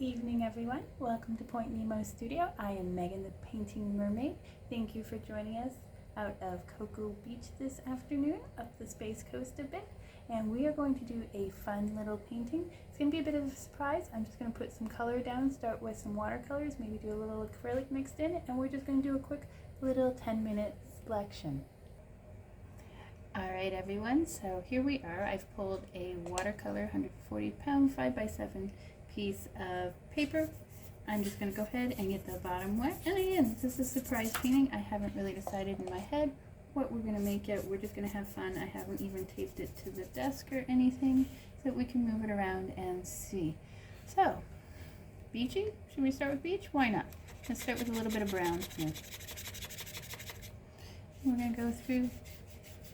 Evening everyone, welcome to Point Nemo Studio. I am Megan the Painting Mermaid. Thank you for joining us out of Cocoa Beach this afternoon, up the Space Coast a bit, and we are going to do a fun little painting. It's going to be a bit of a surprise. I'm just going to put some color down, start with some watercolors, maybe do a little acrylic mixed in, and we're just going to do a quick little 10-minute selection. Alright everyone, so here we are. I've pulled a watercolor 140 pound 5x7 piece of paper. I'm just going to go ahead and get the bottom wet. And again, this is a surprise painting. I haven't really decided in my head what we're going to make it. We're just going to have fun. I haven't even taped it to the desk or anything so that we can move it around and see. So, beachy? Should we start with beach? Why not? Let's start with a little bit of brown here. We're going to go through,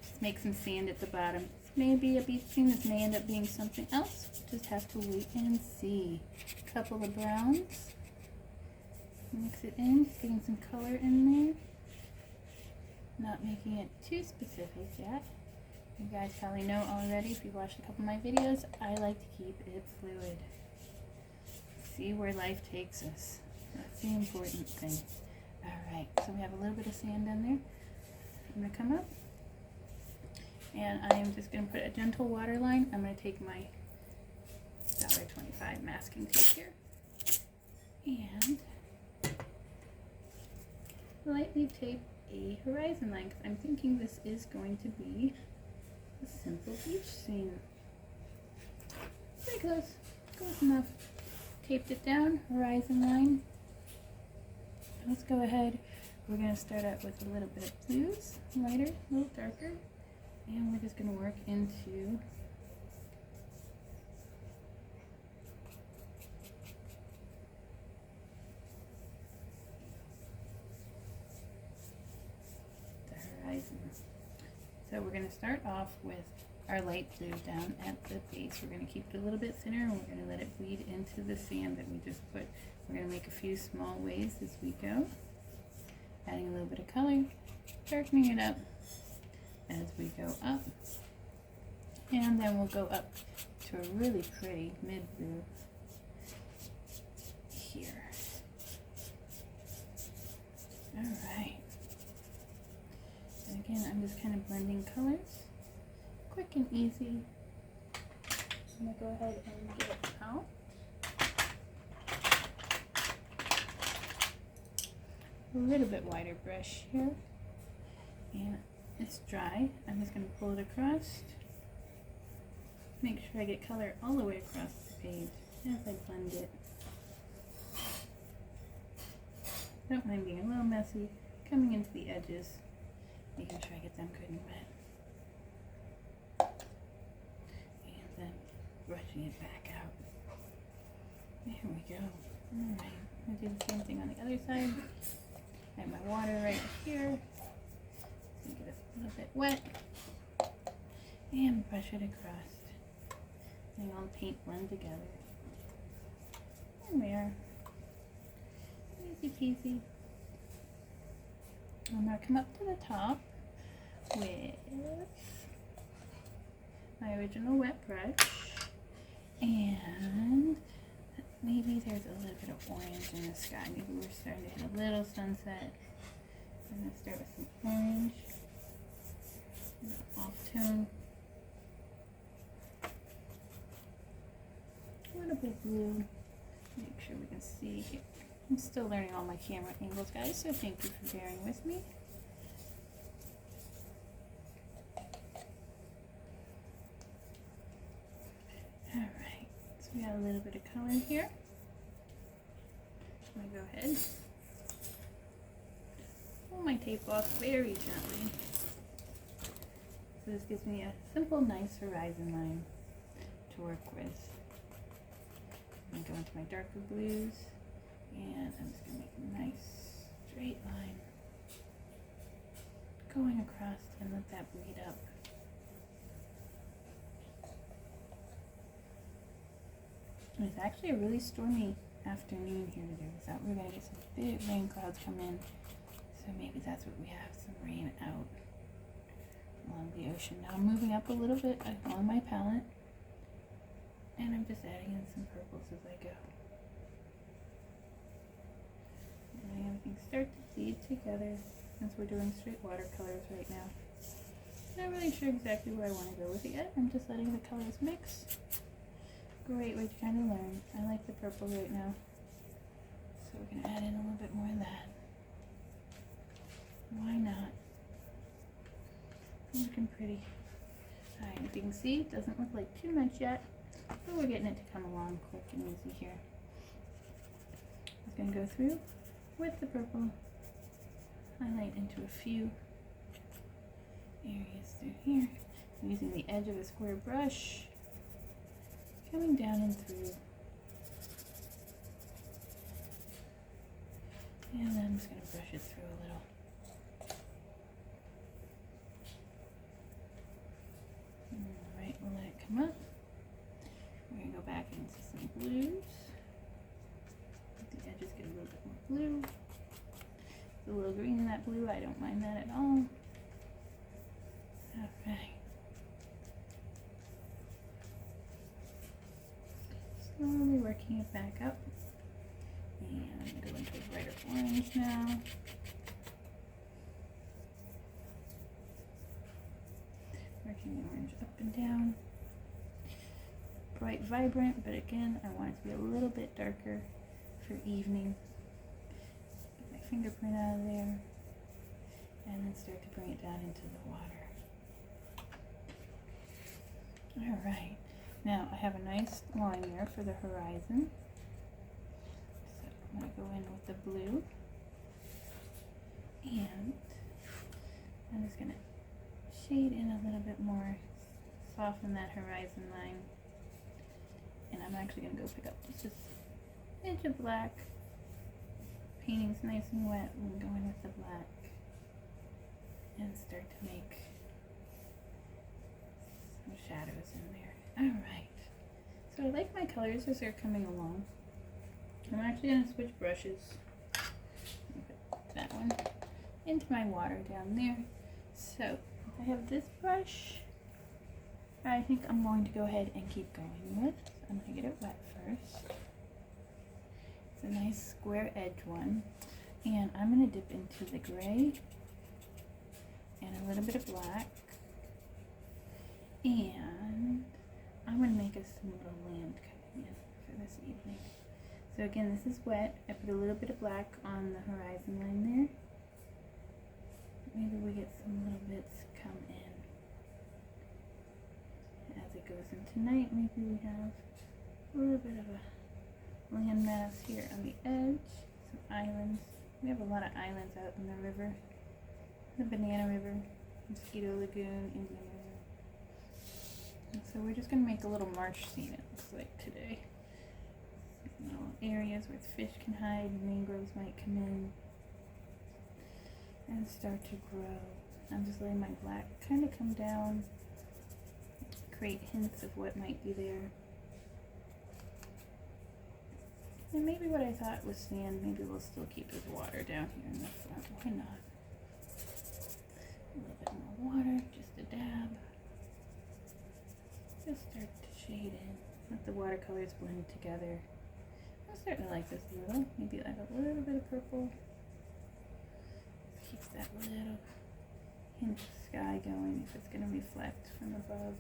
just make some sand at the bottom. Maybe a beach scene. This may end up being something else. Just have to wait and see. A couple of browns. Mix it in, getting some color in there. Not making it too specific yet. You guys probably know already if you've watched a couple of my videos, I like to keep it fluid. See where life takes us. That's the important thing. Alright, so we have a little bit of sand in there. I'm going to come up. And I am just going to put a gentle water line. I'm going to take my $1.25 masking tape here and lightly tape a horizon line because I'm thinking this is going to be a simple beach scene. Pretty close. Close enough. Taped it down, horizon line. Let's go ahead. We're going to start out with a little bit of blues, lighter, a little darker. And we're just going to work into the horizon. So we're going to start off with our light blue down at the base. We're going to keep it a little bit thinner and we're going to let it bleed into the sand that we just put. We're going to make a few small waves as we go. Adding a little bit of color, darkening it up as we go up, and then we'll go up to a really pretty mid blue here. Alright, and again I'm just kind of blending colors, quick and easy. I'm going to go ahead and get it out. A little bit wider brush here, and it's dry. I'm just going to pull it across. Make sure I get color all the way across the page as I blend it. Don't mind being a little messy. Coming into the edges, making sure I get them good and wet. And then brushing it back out. There we go. Alright, I'm going to do the same thing on the other side. I have my water right here. Get it a little bit wet and brush it across. And all the paint blend together. And there. Easy peasy. I'm going to come up to the top with my original wet brush. And maybe there's a little bit of orange in the sky. Maybe we're starting to hit a little sunset. I'm going to start with some orange. Off tone. A little bit blue. Make sure we can see here. I'm still learning all my camera angles, guys, so thank you for bearing with me. Alright, so we got a little bit of color here. I'm going to go ahead. Pull my tape off very gently. So this gives me a simple, nice horizon line to work with. I'm going to go into my darker blues, and I'm just going to make a nice straight line going across and let that bleed up. And it's actually a really stormy afternoon here today. We thought we were going to get some big rain clouds come in, so maybe that's what we have, some rain out along the ocean. Now I'm moving up a little bit on my palette, and I'm just adding in some purples as I go. They start to bleed together since we're doing straight watercolors right now. Not really sure exactly where I want to go with it yet. I'm just letting the colors mix. Great way to kind of learn. I like the purple right now. So we're going to add in a little bit more of that. Why not? Looking pretty. Alright, as you can see, it doesn't look like too much yet, but we're getting it to come along quick and easy here. I'm going to go through with the purple, highlight into a few areas through here, using the edge of a square brush, coming down and through. And then I'm just going to brush it through a little. Alright, we'll let it come up. We're going to go back into some blues. Let the edges get a little bit more blue. There's a little green in that blue. I don't mind that at all. Alright. Slowly working it back up. And I'm going to go into a brighter orange now. Working the orange up and down. Bright, vibrant, but again, I want it to be a little bit darker for evening. Get my fingerprint out of there. And then start to bring it down into the water. Alright, now I have a nice line there for the horizon. So I'm going to go in with the blue. And I'm just going to shade in a little bit more, soften that horizon line. And I'm actually going to go pick up just an inch of black. Painting's nice and wet, and go in with the black. And start to make some shadows in there. Alright, so I like my colors as they're coming along. I'm actually going to switch brushes. Put that one into my water down there. So I have this brush I think I'm going to go ahead and keep going with. I'm going to get it wet first. It's a nice square edge one. And I'm going to dip into the gray and a little bit of black. And I'm going to make us some little land coming in for this evening. So again, this is wet. I put a little bit of black on the horizon line there. Maybe we get some little bits come in. As it goes into night, maybe we have a little bit of a land mass here on the edge. Some islands. We have a lot of islands out in the river. The Banana River, Mosquito Lagoon, Indian River. And so we're just going to make a little marsh scene, it looks like, today. Little areas where fish can hide, mangroves might come in and start to grow. I'm just letting my black kind of come down, create hints of what might be there. And maybe what I thought was sand, maybe we'll still keep with water down here in the front. Why not? A little bit more water, just a dab. Just start to shade in. Let the watercolors blend together. I'm starting to like this a little. Maybe add a little bit of purple. Keeps that little hint of sky going if it's going to reflect from above.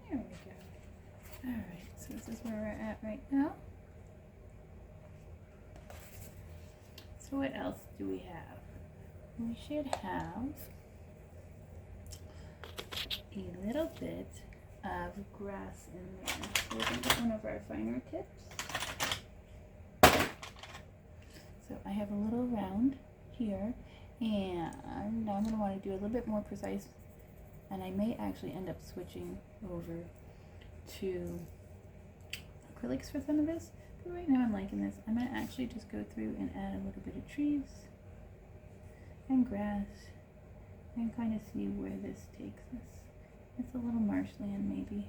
There we go. Alright, so this is where we're at right now. So what else do we have? We should have a little bit of grass in there. So we're going to put one of our finer tips. So I have a little round here, and now I'm going to want to do a little bit more precise, and I may actually end up switching over to acrylics for some of this, but right now I'm liking this. I'm going to actually just go through and add a little bit of trees and grass and kind of see where this takes us. It's a little marshland maybe,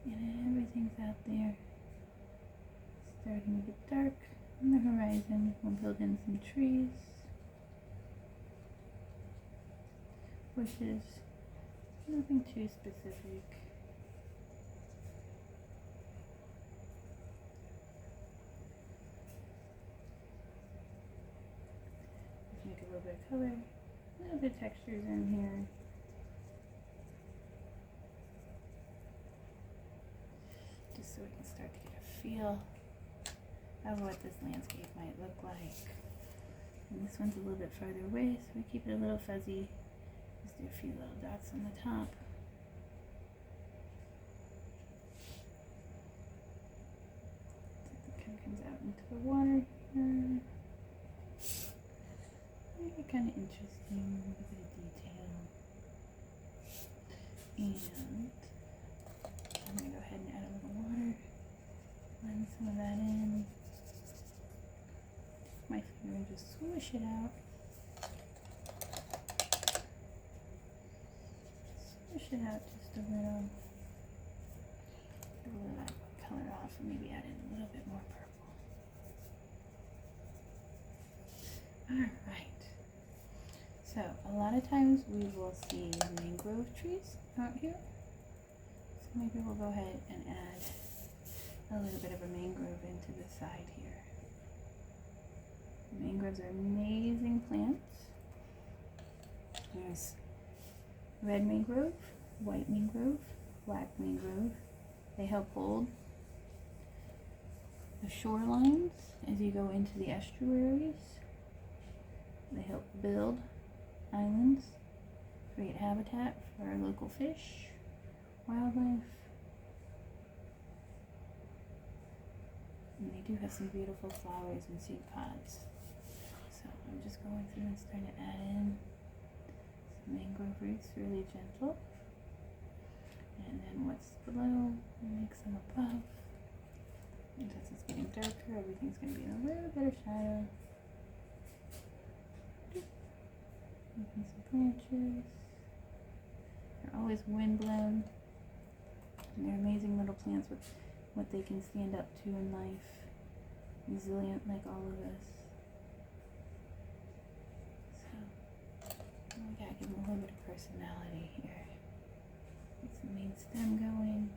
and everything's out there starting to get dark on the horizon. We'll build in some trees, bushes, nothing too specific. little bit of color, a little bit of textures in here. Just so we can start to get a feel of what this landscape might look like. And this one's a little bit farther away, so we keep it a little fuzzy. Just do a few little dots on the top. It kind of comes out into the water here. Very kind of interesting, a little bit of detail. And I'm going to go ahead and add a little water, blend some of that in. Take my finger and just swish it out. Swish it out just a little. Get a little of that color off and maybe add in a little bit more purple. Alright. So, a lot of times we will see mangrove trees out here. So maybe we'll go ahead and add a little bit of a mangrove into the side here. Mangroves are amazing plants. There's red mangrove, white mangrove, black mangrove. They help hold the shorelines as you go into the estuaries. They help build islands, create habitat for our local fish, wildlife. And they do have some beautiful flowers and seed pods. So I'm just going through and starting to add in some mangrove roots, really gentle. And then what's below, make some above. And as it's getting darker, everything's going to be in a little bit of shadow. Making some branches. They're always wind blown. And they're amazing little plants with what they can stand up to in life. Resilient like all of us. So, we gotta give them a little bit of personality here. Get some main stem going.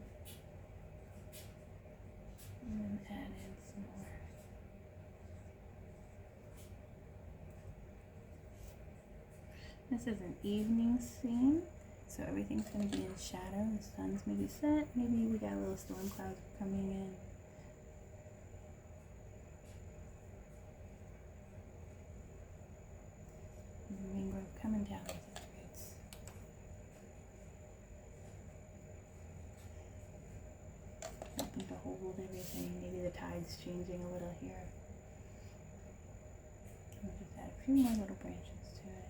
And then add in some more. This is an evening scene, so everything's going to be in shadow. The sun's maybe set, maybe we got a little storm clouds coming in. And the mangrove coming down with its roots. Helping to hold everything. Maybe the tide's changing a little here. We'll just add a few more little branches to it.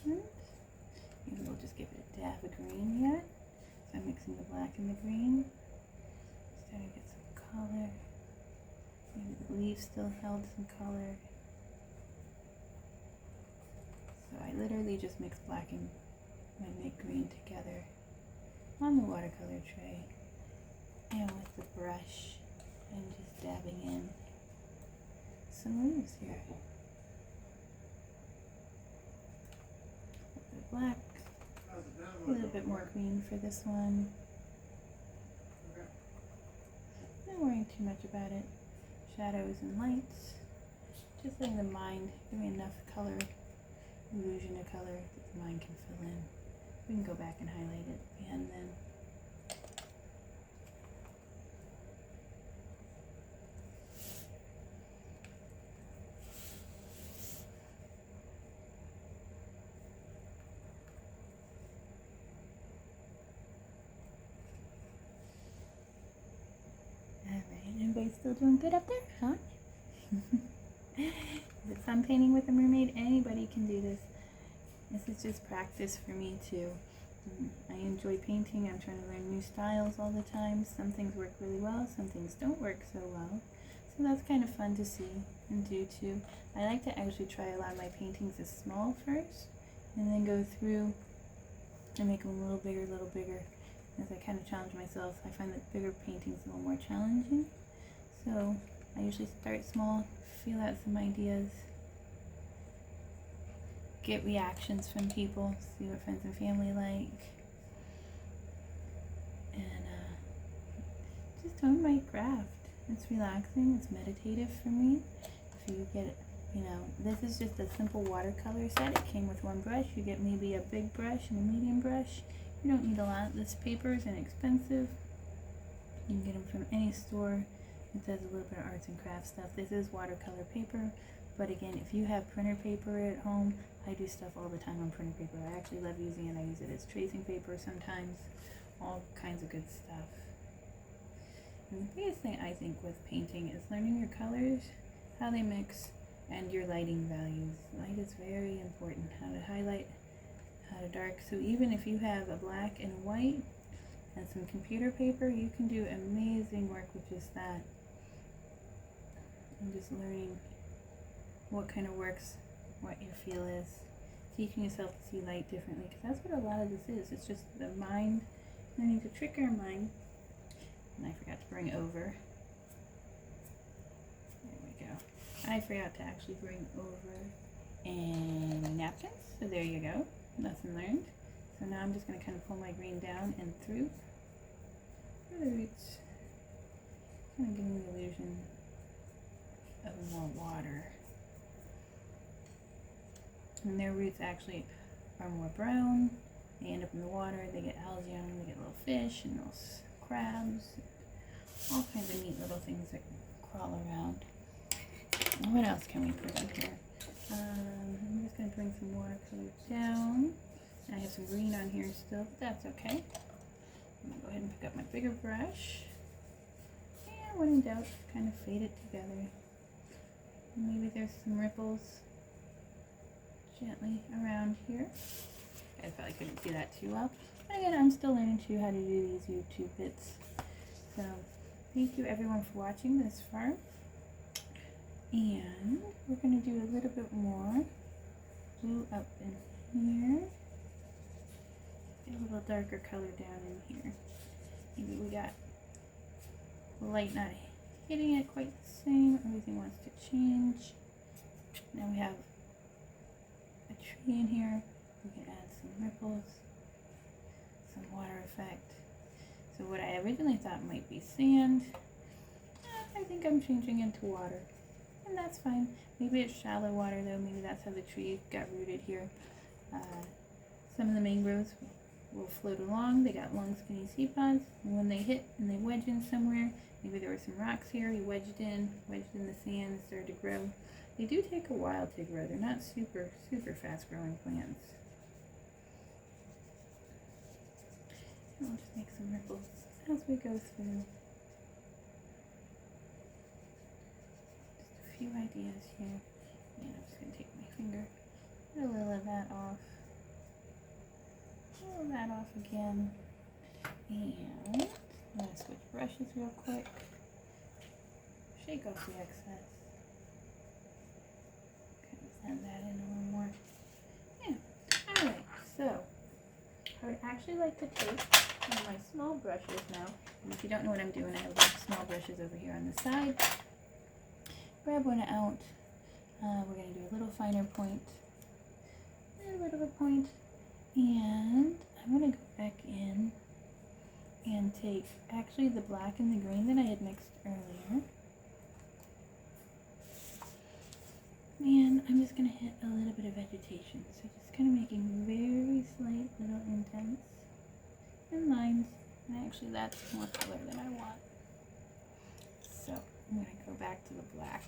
And maybe we'll just give it a dab of green yet. So I'm mixing the black and the green. Starting to get some color. Maybe the leaves still held some color. So I literally just mix black and my green together on the watercolor tray and with the brush and just dabbing in some leaves here. Black, a little bit more green for this one. Not worrying too much about it. Shadows and lights. Just letting the mind give me enough color, illusion of color that the mind can fill in. We can go back and highlight it at the end then. Everybody's still doing good up there, huh? Is it sun painting with a mermaid? Anybody can do this. This is just practice for me too. I enjoy painting. I'm trying to learn new styles all the time. Some things work really well, some things don't work so well. So that's kind of fun to see and do too. I like to actually try a lot of my paintings as small first and then go through and make them a little bigger. As I kind of challenge myself, I find that bigger paintings a little more challenging. So I usually start small, feel out some ideas, get reactions from people, see what friends and family like, and just hone my craft It's relaxing, it's meditative for me. If you get, this is just a simple watercolor set. It came with one brush. You get maybe a big brush and a medium brush. You don't need a lot. This paper is inexpensive. You can get them from any store. It says a little bit of arts and crafts stuff. This is watercolor paper, but again, if you have printer paper at home, I do stuff all the time on printer paper. I actually love using it. I use it as tracing paper sometimes, all kinds of good stuff. And the biggest thing I think with painting is learning your colors, how they mix, and your lighting values. Light is very important, how to highlight, how to dark. So even if you have a black and a white and some computer paper, you can do amazing work with just that. And just learning what kind of works, what your feel is. Teaching yourself to see light differently, because that's what a lot of this is. It's just the mind learning to trick our mind. And I forgot to bring over. There we go. I forgot to actually bring over any napkins. So there you go. Lesson learned. So now I'm just going to kind of pull my green down and through the roots. Kind of giving the illusion of more water. And their roots actually are more brown. They end up in the water. They get algae on them. They get little fish and little crabs. All kinds of neat little things that crawl around. And what else can we put in here? I'm just going to bring some watercolor down. I have some green on here still, but that's okay. I'm going to go ahead and pick up my bigger brush. And when in doubt, kind of fade it together. Maybe there's some ripples gently around here. I probably couldn't see that too well. But again, I'm still learning too how to do these YouTube bits. So, thank you everyone for watching this far. And we're going to do a little bit more blue up in here. Get a little darker color down in here. Maybe we got light not hitting it quite the same. Everything wants to change. Now we have a tree in here. We can add some ripples, some water effect. So what I originally thought might be sand, I think I'm changing into water. And that's fine. Maybe it's shallow water though. Maybe that's how the tree got rooted here. Some of the mangroves will float along. They got long skinny seed pods. And when they hit and they wedge in somewhere, maybe there were some rocks here, you wedged in the sand, started to grow. They do take a while to grow. They're not super fast growing plants. And we'll just make some ripples as we go through. Just a few ideas here. And I'm just going to take my finger, get a little of that off. Pull that off again. And I'm going to switch brushes real quick. Shake off the excess. Send that in a little more. Yeah. Alright, so I would actually like to take one of my small brushes now. And if you don't know what I'm doing, I have a bunch of small brushes over here on the side. Grab one out. We're going to do a little finer point. A little bit of a point. And I'm going to go back in and take actually the black and the green that I had mixed earlier. And I'm just going to hit a little bit of vegetation. So just kind of making very slight little indents and lines. And actually that's more color than I want. So I'm going to go back to the black.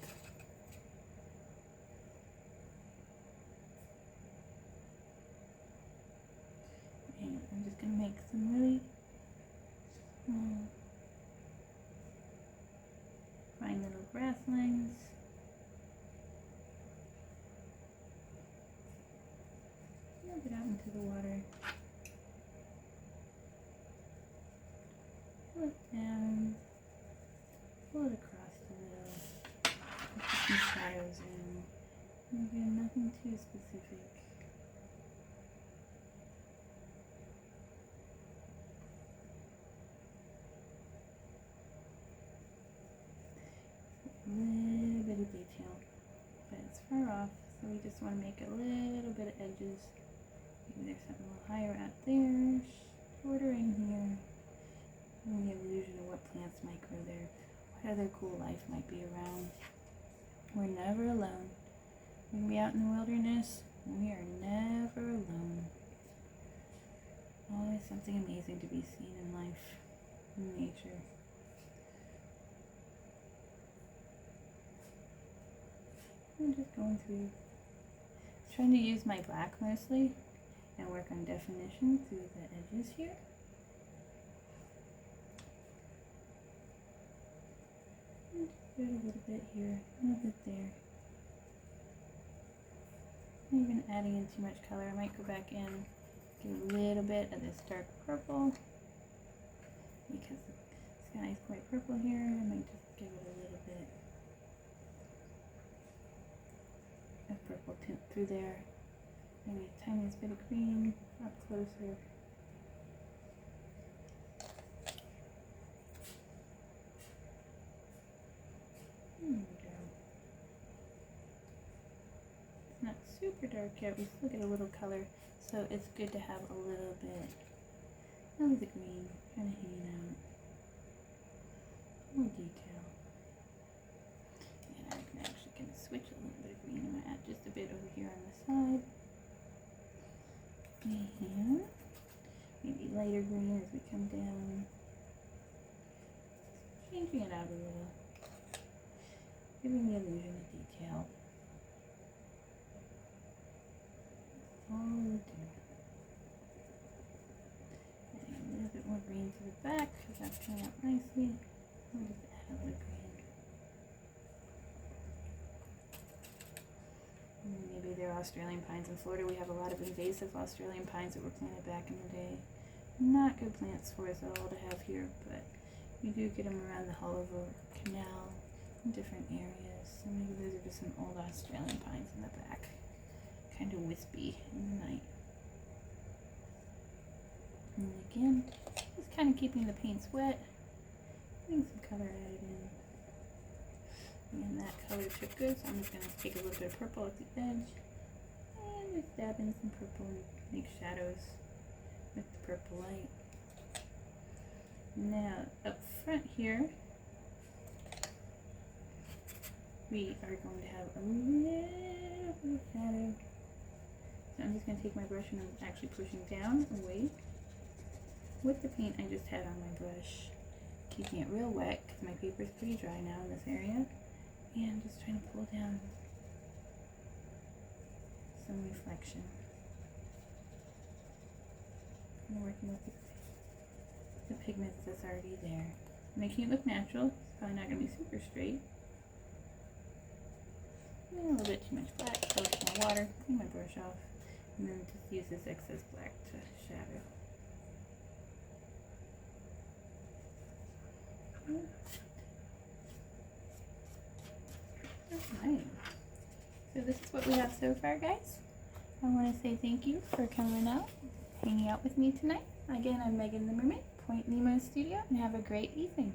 And I'm just going to make some really small, fine little grass lines. Get out into the water. Pull it down. Pull it across the middle. Put some shadows in. Again, nothing too specific. A little bit of detail, but it's far off, so we just want to make a little bit of edges. Maybe there's something a little higher out there, shorter in here. And we have an illusion of what plants might grow there. What other cool life might be around. We're never alone. When we out in the wilderness, we are never alone. Always something amazing to be seen in life, in nature. I'm just going through, trying to use my black mostly and work on definition through the edges here. And just do it a little bit here, a little bit there. Not even adding in too much color. I might go back in, get a little bit of this dark purple because the sky is quite purple here. I might just give it a little bit of purple tint through there. Maybe a tiniest bit of green up closer. There we go. It's not super dark yet. We still get a little color, so it's good to have a little bit of the green kind of hanging out. More detail. And I can actually kind of switch a little bit of green. I'm going to add just a bit over here on the side. And maybe lighter green as we come down. Changing it out a little. Giving the illusion of detail. That's all we do. Adding a little bit more green to the back because that's coming out nicely. We'll just add a little green. Maybe they're Australian pines. In Florida we have a lot of invasive Australian pines that were planted back in the day. Not good plants for us all to have here, but we do get them around the Hollow Canal in different areas. So maybe those are just some old Australian pines in the back. Kind of wispy in the night. And again, just kind of keeping the paints wet. Getting some color added in. And that color took good, so I'm just going to take a little bit of purple at the edge. And just dab in some purple and make shadows with the purple light. Now, up front here, we are going to have a little bit of shadow. So I'm just going to take my brush and I'm actually pushing down away with the paint I just had on my brush. Keeping it real wet because my paper is pretty dry now in this area. And just trying to pull down some reflection. I'm working with the pigments that's already there. Making it look natural. It's probably not going to be super straight. And a little bit too much black, so it's more water. Clean my brush off. And then just use this excess black to shadow. Alright. So this is what we have so far, guys. I want to say thank you for coming out, hanging out with me tonight. Again, I'm Megan the Mermaid, Point Nemo Studio, and have a great evening.